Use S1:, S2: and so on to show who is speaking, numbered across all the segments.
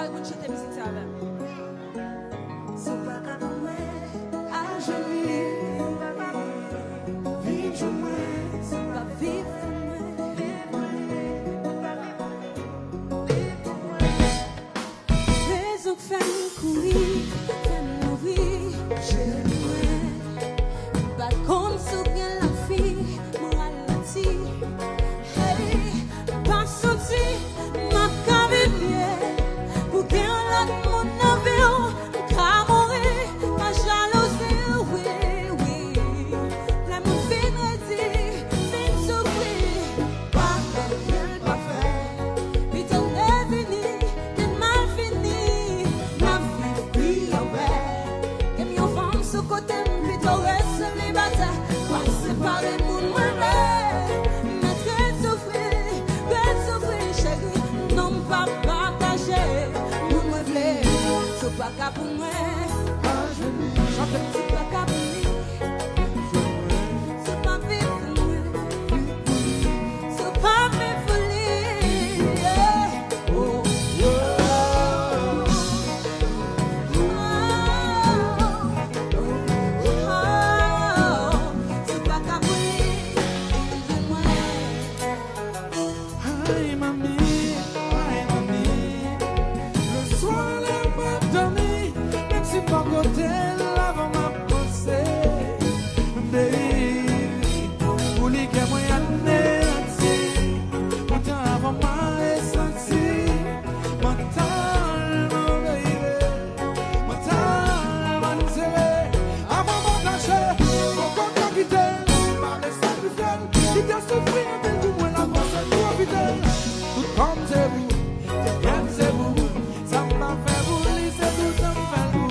S1: va chanter musique ça avec.
S2: C'est pas qu'à moi, à genoux, vivre je moi, c'est pas vivre les autres femmes courir, femmes nourrir, je moi, pas comme sous bien la fille, moi ralenti, hey, pas senti, ma cave bien, pour qu'elle la mon avion. Pour moi, c'est pas qu'à c'est pas vivre pour moi, c'est pas mes folies. Oh, c'est pas qu'à moi. Aïe mamie, le soir les pas dormi. Pas côté l'avant m'a pensé, baby, pour les que moi y'en ai senti, pourtant avant m'a senti, mental, baby, mental, avant mon caché, mon corps capitaine, par les sacrifices, qui t'a souffert, mais du moins la pensée trop vite, tout comme c'est vous, c'est vous, ça m'a fait vous, c'est tout ça me fait vous.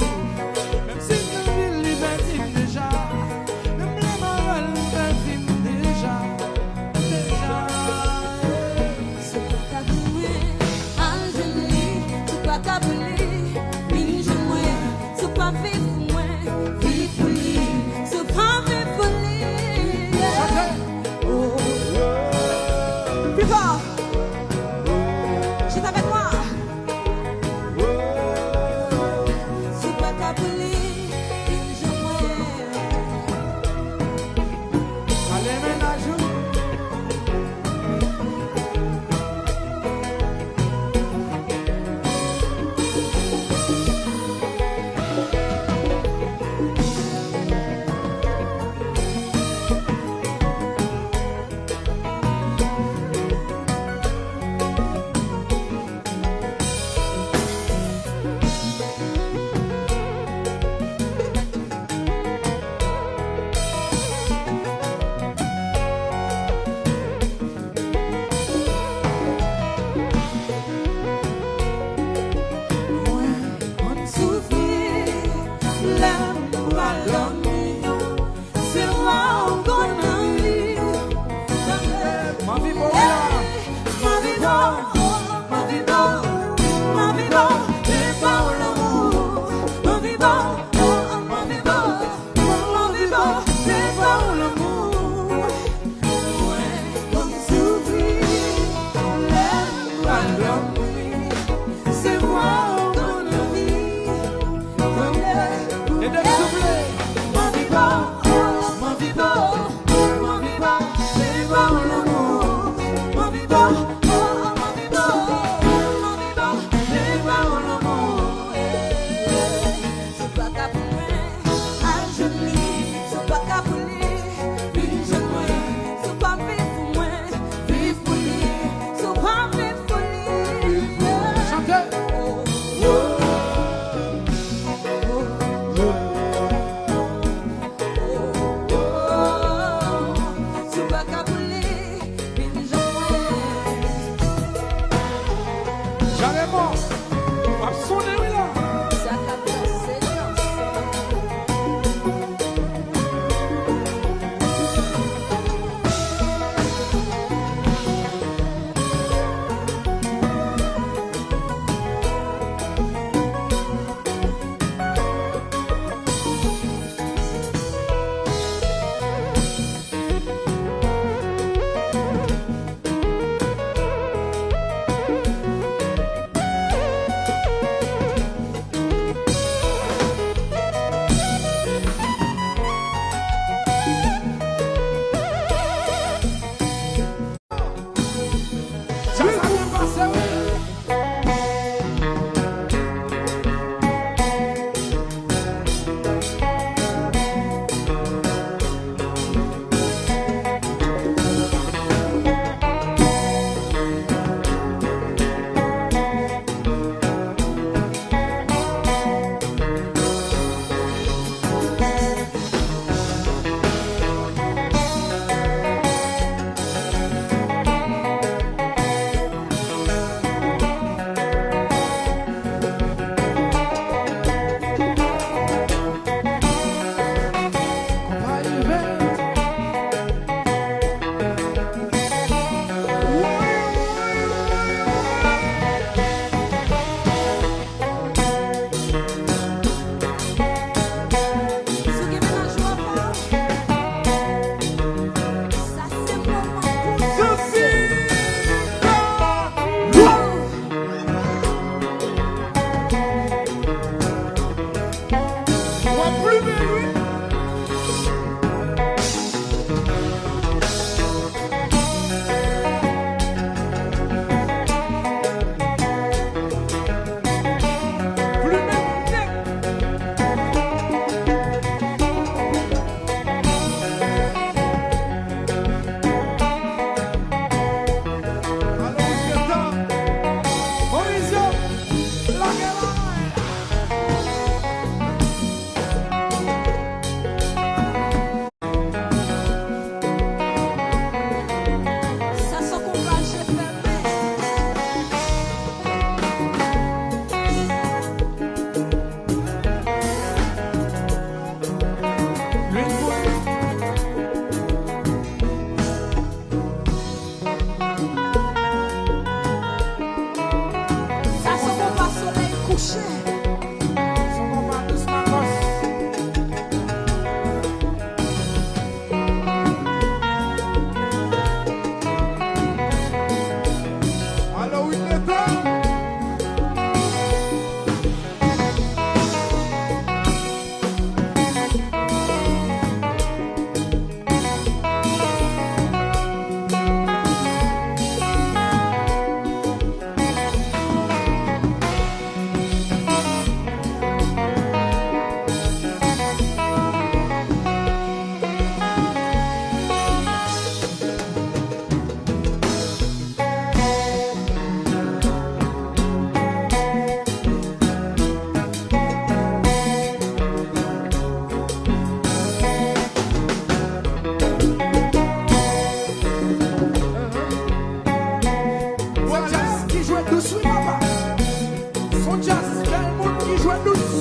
S1: Son jazz, quel monde qui joue douce.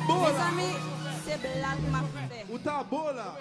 S3: Mes amis, c'est blague ma fait.
S1: Ou ta bola.